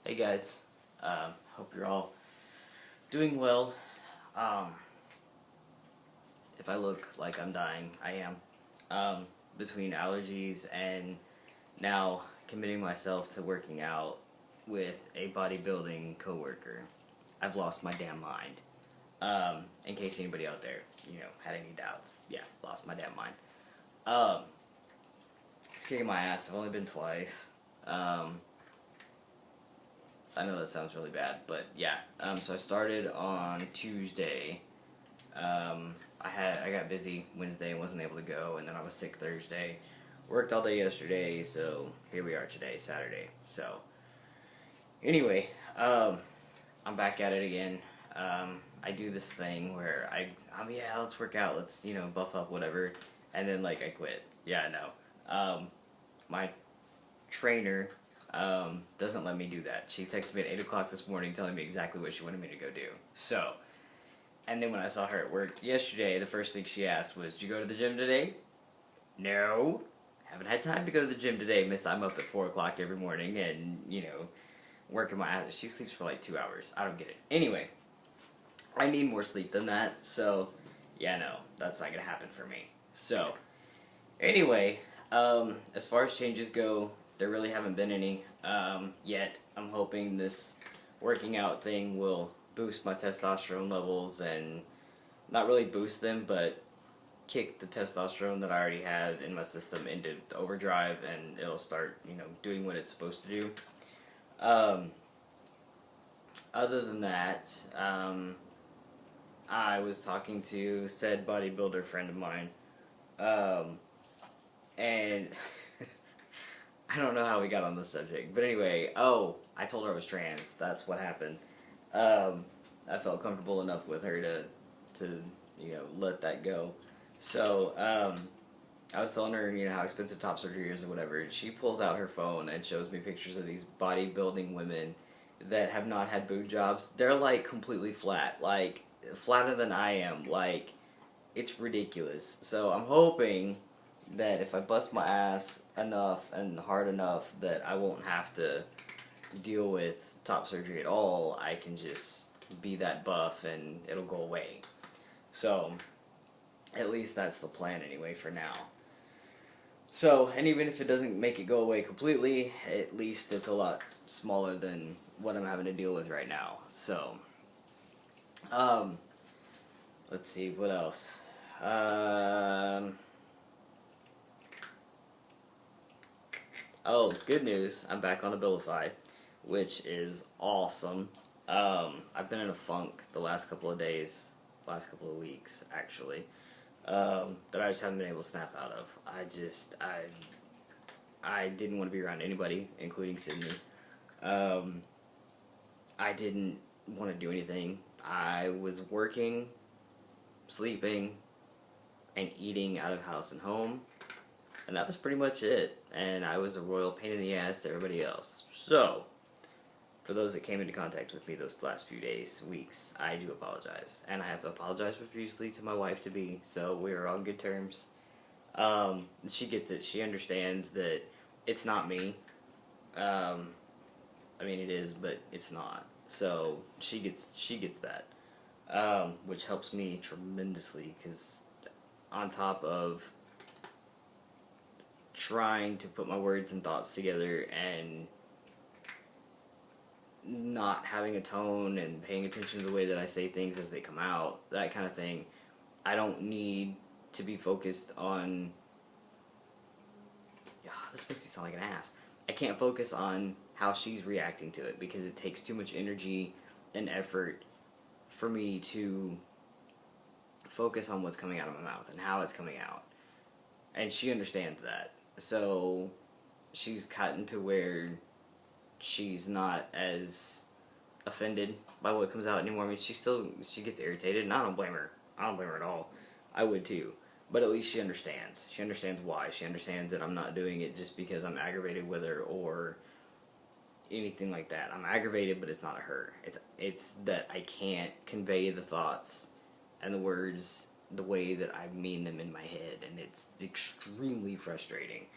Hey guys, hope you're all doing well. Um, if I look like I'm dying, I am. Between allergies and now committing myself to working out with a bodybuilding coworker, I've lost my damn mind. In case anybody out there, had any doubts, yeah, lost my damn mind. Um, it's kicking my ass. I've only been twice. Um, I know that sounds really bad, but yeah. So I started on Tuesday. I got busy Wednesday and wasn't able to go, and then I was sick Thursday. Worked all day yesterday, so here we are today, Saturday. So anyway, I'm back at it again. I do this thing where yeah, let's work out, let's buff up, whatever, and then like I quit. Yeah, no. My trainer doesn't let me do that. She texted me at 8 o'clock this morning telling me exactly what she wanted me to go do. So, and then when I saw her at work yesterday, the first thing she asked was, "Did you go to the gym today?" No. Haven't had time to go to the gym today, miss. I'm up at 4 o'clock every morning and, working my ass. She sleeps for like 2 hours. I don't get it. Anyway, I need more sleep than that. So, yeah, no, that's not going to happen for me. So, anyway, as far as changes go, there really haven't been any yet. I'm hoping this working out thing will boost my testosterone levels and not really boost them, but kick the testosterone that I already have in my system into overdrive, and it'll start, doing what it's supposed to do. Um, Other than that, I was talking to said bodybuilder friend of mine, um, and I don't know how we got on this subject, but anyway, I told her I was trans. That's what happened. I felt comfortable enough with her to let that go. So, I was telling her, how expensive top surgery is or whatever, and she pulls out her phone and shows me pictures of these bodybuilding women that have not had boob jobs. They're like completely flat, like flatter than I am. Like, it's ridiculous. So I'm hoping that if I bust my ass enough and hard enough that I won't have to deal with top surgery at all. I can just be that buff and it'll go away. So at least that's the plan anyway for now. So, and even if it doesn't make it go away completely, at least it's a lot smaller than what I'm having to deal with right now. So, um, let's see, what else? Good news. I'm back on Abilify, which is awesome. I've been in a funk the last couple of days, last couple of weeks, actually, that I just haven't been able to snap out of. I didn't want to be around anybody, including Sydney. Um, I didn't want to do anything. I was working, sleeping, and eating out of house and home, and that was pretty much it. And I was a royal pain in the ass to everybody else. So, for those that came into contact with me those last few days, weeks, I do apologize. And I have apologized profusely to my wife to be, so we are on good terms. She gets it. She understands that it's not me. I mean, it is, but it's not. So she gets that, which helps me tremendously because on top of trying to put my words and thoughts together and not having a tone and paying attention to the way that I say things as they come out, that kind of thing, I don't need to be focused on. Yeah, this makes me sound like an ass. I can't focus on how she's reacting to it because it takes too much energy and effort for me to focus on what's coming out of my mouth and how it's coming out. And she understands that. So she's gotten to where she's not as offended by what comes out anymore. I mean, she gets irritated, and I don't blame her. I don't blame her at all. I would too. But at least she understands. She understands why. She understands that I'm not doing it just because I'm aggravated with her or anything like that. I'm aggravated, but it's not her. It's that I can't convey the thoughts and the words the way that I mean them in my head, and it's extremely frustrating.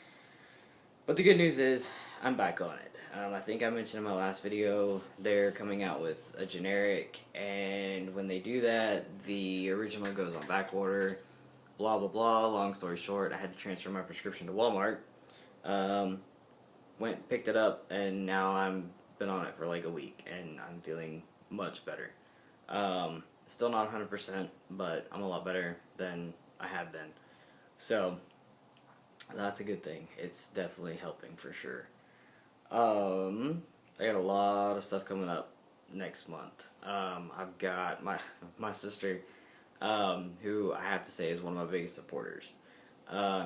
But the good news is, I'm back on it. I think I mentioned in my last video, they're coming out with a generic, and when they do that, the original goes on back order, blah blah blah. Long story short, I had to transfer my prescription to Walmart. Picked it up, and now I'm been on it for like a week, and I'm feeling much better. Still not 100%, but I'm a lot better than I have been. So, that's a good thing. It's definitely helping for sure. I got a lot of stuff coming up next month. I've got my sister, who I have to say is one of my biggest supporters.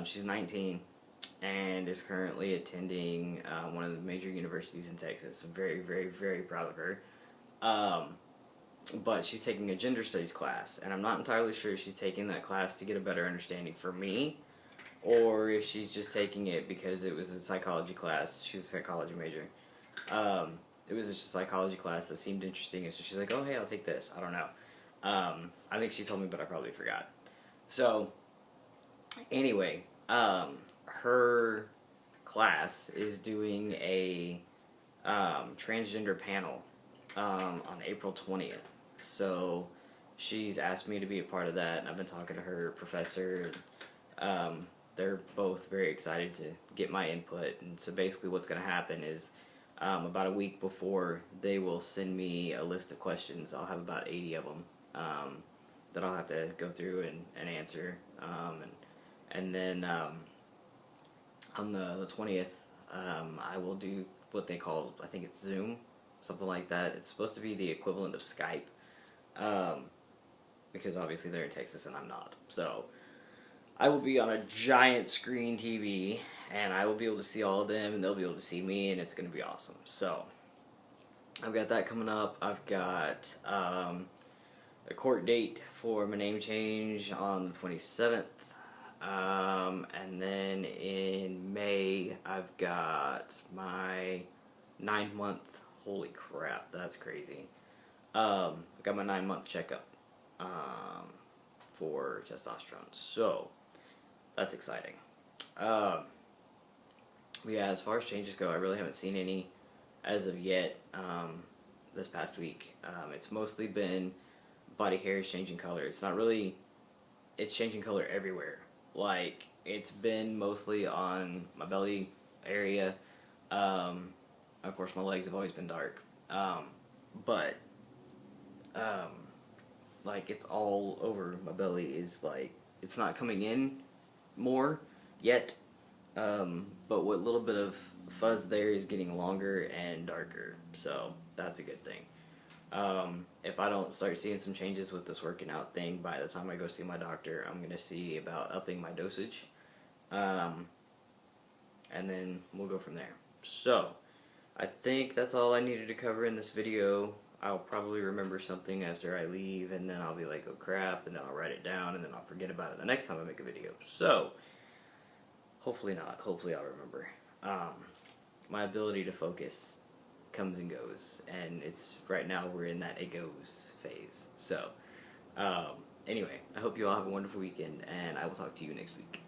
She's 19 and is currently attending one of the major universities in Texas. I'm very, very, very proud of her. But she's taking a gender studies class, and I'm not entirely sure if she's taking that class to get a better understanding for me, or if she's just taking it because it was a psychology class. She's a psychology major. It was just a psychology class that seemed interesting, and so she's like, oh, hey, I'll take this. I don't know. I think she told me, but I probably forgot. So, anyway, her class is doing a transgender panel on April 20th. So, she's asked me to be a part of that, and I've been talking to her professor. They're both very excited to get my input, and so basically what's going to happen is about a week before, they will send me a list of questions. I'll have about 80 of them that I'll have to go through and answer, and then on the 20th, I will do what they call, I think it's Zoom, something like that. It's supposed to be the equivalent of Skype, because obviously they're in Texas and I'm not, so I will be on a giant screen TV, and I will be able to see all of them, and they'll be able to see me, and it's going to be awesome. So, I've got that coming up. I've got a court date for my name change on the 27th, and then in May, I've got my 9-month, holy crap, that's crazy. I got my 9-month checkup for testosterone, so that's exciting. Yeah, as far as changes go, I really haven't seen any as of yet this past week. It's mostly been body hairs changing color. It's not really, it's changing color everywhere. Like, it's been mostly on my belly area. Of course, my legs have always been dark. But, like, it's all over my belly. Is like, it's not coming in more yet, but what little bit of fuzz there is getting longer and darker, so that's a good thing. If I don't start seeing some changes with this working out thing by the time I go see my doctor, I'm going to see about upping my dosage, and then we'll go from there. So, I think that's all I needed to cover in this video. I'll probably remember something after I leave, and then I'll be like, oh crap, and then I'll write it down, and then I'll forget about it the next time I make a video. So, hopefully not. Hopefully I'll remember. My ability to focus comes and goes, and it's right now we're in that it goes phase. So, anyway, I hope you all have a wonderful weekend, and I will talk to you next week.